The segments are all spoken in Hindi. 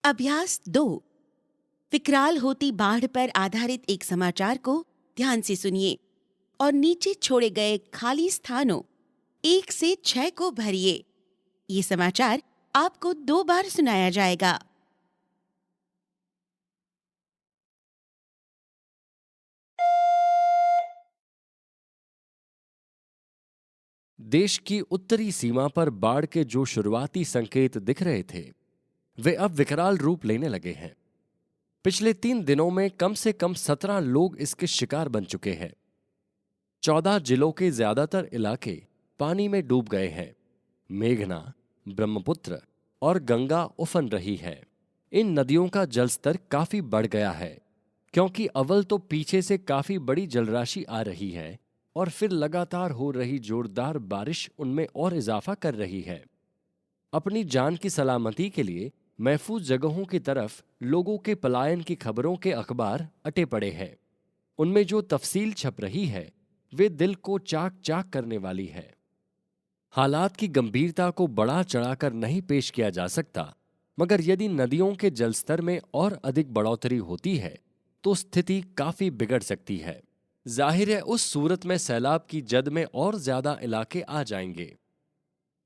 अभ्यास 2। विकराल होती बाढ़ पर आधारित एक समाचार को ध्यान से सुनिए और नीचे छोड़े गए खाली स्थानों 1 से 6 को भरिए। ये समाचार आपको 2 बार सुनाया जाएगा। देश की उत्तरी सीमा पर बाढ़ के जो शुरुआती संकेत दिख रहे थे, वे अब विकराल रूप लेने लगे हैं। पिछले 3 दिनों में कम से कम 17 लोग इसके शिकार बन चुके हैं। 14 जिलों के ज्यादातर इलाके पानी में डूब गए हैं। मेघना, ब्रह्मपुत्र और गंगा उफन रही है। इन नदियों का जलस्तर काफी बढ़ गया है, क्योंकि अव्वल तो पीछे से काफी बड़ी जलराशि आ रही है और फिर लगातार हो रही जोरदार बारिश उनमें और इजाफा कर रही है। अपनी जान की सलामती के लिए महफूज जगहों की तरफ लोगों के पलायन की खबरों के अखबार अटे पड़े हैं। उनमें जो तफसील छप रही है, वे दिल को चाक चाक करने वाली है। हालात की गंभीरता को बढ़ा चढ़ाकर नहीं पेश किया जा सकता, मगर यदि नदियों के जलस्तर में और अधिक बढ़ोतरी होती है तो स्थिति काफी बिगड़ सकती है। जाहिर है उस सूरत में सैलाब की जद में और ज्यादा इलाके आ जाएंगे।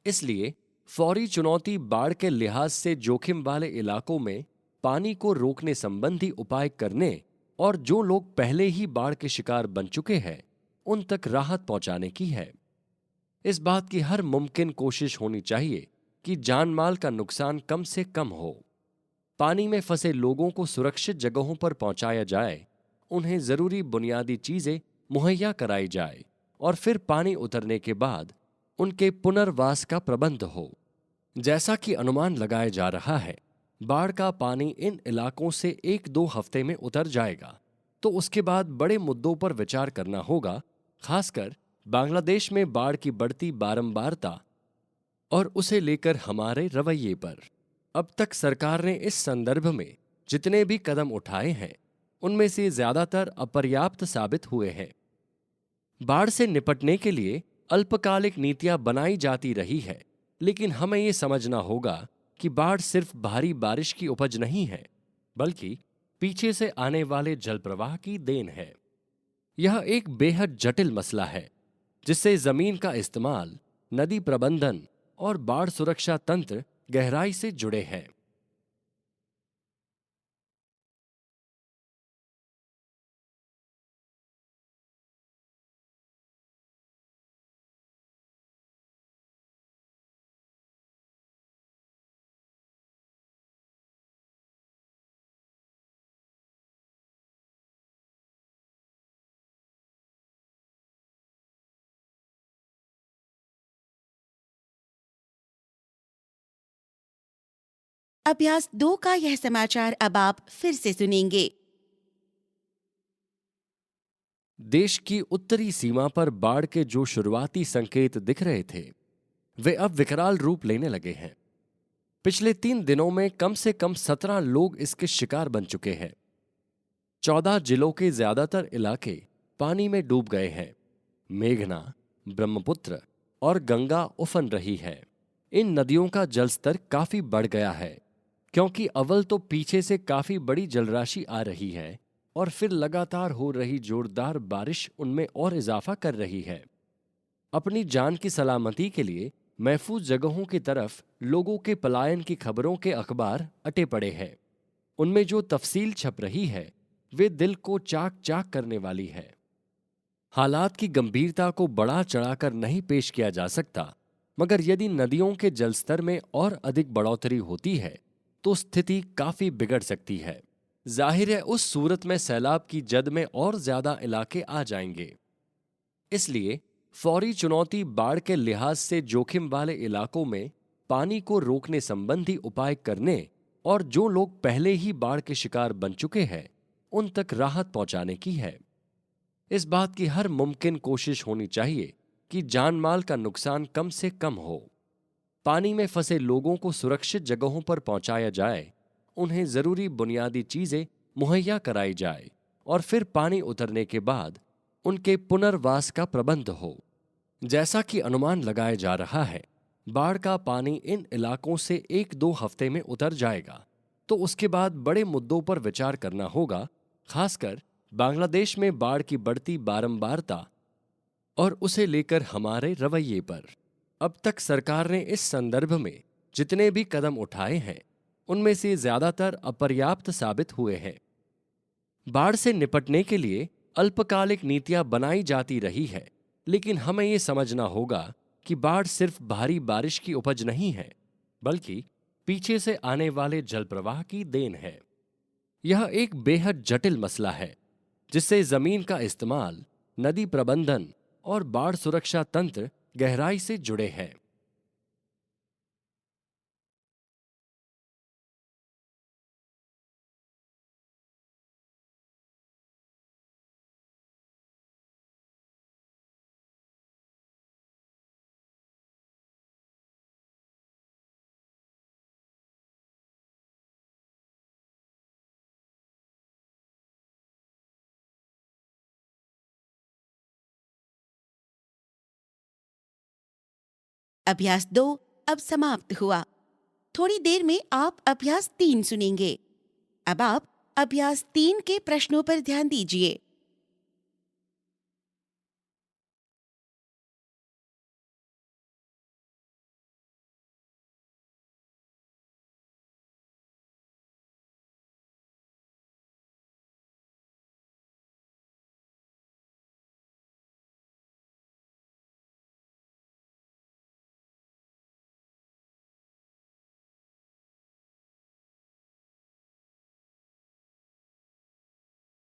इसलिए फौरी चुनौती बाढ़ के लिहाज से जोखिम वाले इलाकों में पानी को रोकने संबंधी उपाय करने और जो लोग पहले ही बाढ़ के शिकार बन चुके हैं उन तक राहत पहुंचाने की है। इस बात की हर मुमकिन कोशिश होनी चाहिए कि जानमाल का नुकसान कम से कम हो। पानी में फंसे लोगों को सुरक्षित जगहों पर पहुंचाया जाए, उन्हें जरूरी बुनियादी चीजें मुहैया कराई जाए और फिर पानी उतरने के बाद उनके पुनर्वास का प्रबंध हो। जैसा कि अनुमान लगाया जा रहा है, बाढ़ का पानी इन इलाकों से 1-2 हफ्ते में उतर जाएगा, तो उसके बाद बड़े मुद्दों पर विचार करना होगा, खासकर बांग्लादेश में बाढ़ की बढ़ती बारंबारता और उसे लेकर हमारे रवैये पर। अब तक सरकार ने इस संदर्भ में जितने भी कदम उठाए हैं, उनमें से ज्यादातर अपर्याप्त साबित हुए हैं। बाढ़ से निपटने के लिए अल्पकालिक नीतियां बनाई जाती रही है, लेकिन हमें यह समझना होगा कि बाढ़ सिर्फ भारी बारिश की उपज नहीं है, बल्कि पीछे से आने वाले जल प्रवाह की देन है। यह एक बेहद जटिल मसला है, जिससे जमीन का इस्तेमाल, नदी प्रबंधन और बाढ़ सुरक्षा तंत्र गहराई से जुड़े हैं। अभ्यास 2 का यह समाचार अब आप फिर से सुनेंगे। देश की उत्तरी सीमा पर बाढ़ के जो शुरुआती संकेत दिख रहे थे, वे अब विकराल रूप लेने लगे हैं। पिछले 3 दिनों में कम से कम 17 लोग इसके शिकार बन चुके हैं। 14 जिलों के ज्यादातर इलाके पानी में डूब गए हैं। मेघना, ब्रह्मपुत्र और गंगा उफन रही है। इन नदियों का जलस्तर काफी बढ़ गया है, क्योंकि अव्वल तो पीछे से काफी बड़ी जलराशि आ रही है और फिर लगातार हो रही जोरदार बारिश उनमें और इजाफा कर रही है। अपनी जान की सलामती के लिए महफूज जगहों की तरफ लोगों के पलायन की खबरों के अखबार अटे पड़े हैं। उनमें जो तफसील छप रही है, वे दिल को चाक चाक करने वाली है। हालात की गंभीरता को बढ़ा चढ़ाकर नहीं पेश किया जा सकता, मगर यदि नदियों के जलस्तर में और अधिक बढ़ोतरी होती है तो स्थिति काफी बिगड़ सकती है। जाहिर है उस सूरत में सैलाब की जद में और ज्यादा इलाके आ जाएंगे। इसलिए फौरी चुनौती बाढ़ के लिहाज से जोखिम वाले इलाकों में पानी को रोकने संबंधी उपाय करने और जो लोग पहले ही बाढ़ के शिकार बन चुके हैं उन तक राहत पहुंचाने की है। इस बात की हर मुमकिन कोशिश होनी चाहिए कि जानमाल का नुकसान कम से कम हो। पानी में फंसे लोगों को सुरक्षित जगहों पर पहुंचाया जाए, उन्हें जरूरी बुनियादी चीजें मुहैया कराई जाए और फिर पानी उतरने के बाद उनके पुनर्वास का प्रबंध हो। जैसा कि अनुमान लगाया जा रहा है, बाढ़ का पानी इन इलाकों से 1-2 हफ्ते में उतर जाएगा, तो उसके बाद बड़े मुद्दों पर विचार करना होगा, खासकर बांग्लादेश में बाढ़ की बढ़ती बारंबारता और उसे लेकर हमारे रवैये पर। अब तक सरकार ने इस संदर्भ में जितने भी कदम उठाए हैं, उनमें से ज्यादातर अपर्याप्त साबित हुए हैं। बाढ़ से निपटने के लिए अल्पकालिक नीतियां बनाई जाती रही है, लेकिन हमें यह समझना होगा कि बाढ़ सिर्फ भारी बारिश की उपज नहीं है, बल्कि पीछे से आने वाले जल प्रवाह की देन है। यह एक बेहद जटिल मसला है, जिससे जमीन का इस्तेमाल, नदी प्रबंधन और बाढ़ सुरक्षा तंत्र गहराई से जुड़े हैं। अभ्यास 2 अब समाप्त हुआ। थोड़ी देर में आप अभ्यास 3 सुनेंगे। अब आप अभ्यास 3 के प्रश्नों पर ध्यान दीजिए।